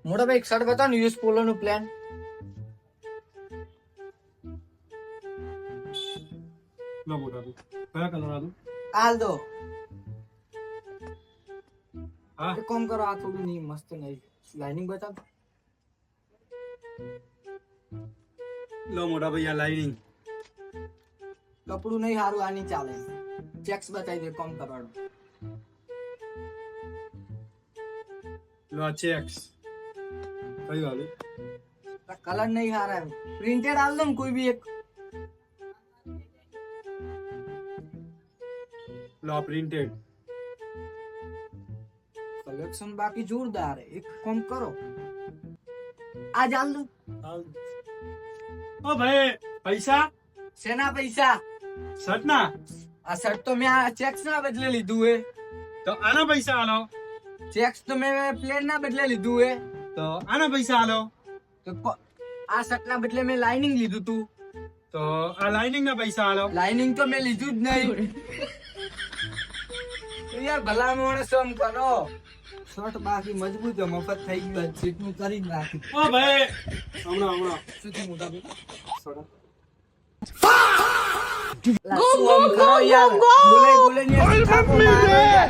મોટા ભાઈ એક શર્ટ બતાવો ને યુએસ પોલો નું પ્લાન. લો મોટા ભાઈ કયા કલર આલું? હાલ દો. હા એક કામ કરો, આ થોડું નહીં મસ્ત નહીં લાઇનિંગ બતાવ. લો મોટા ભાઈ આ લાઇનિંગ. કપડું નહીં સારું, આ નહીં ચાલે. ચેક્સ બતાવી દે, કામ કરવાનું. લો આ ચેક્સ. કયું આલું? કલર નહીં સારા, પ્રિન્ટેડ હાલ દો ને કોઈ બી એક. લો આ પ્રિન્ટેડ. કલેક્શન બાકી જોરદાર હે. એક કામ કરો, આ ચાલ દો. ઓ ભાઈ પૈસા શેના પૈસા? શર્ટ ના? આ શર્ટ તો મેં આ ચેક્સ ના બદલે લીધું હે. તો આના પૈસા આલો. ચેક્સ તો મેં પ્લેન ના બદલે લીધું હે. તો આના પૈસા આલો. તો આ શર્ટ ના બદલે મેં લાઇનિંગ લીધું તું. તો આ લાઇનિંગ ના પૈસા આલો. લાઇનિંગ તો મેં લીધું જ નહીં. યાર ભલા માણસ એમ કરો. શર્ટ બાકી મજબૂત છે, મફત થઈ ગયું, સીટનું કરી જ નાખ્યું. ઓ ભાઈ હમણાં શું થયું મોટા ભાઈ? લા, શું આમ કરો યાર? બોલે બોલે ને યાર, થાકો મારો યાર.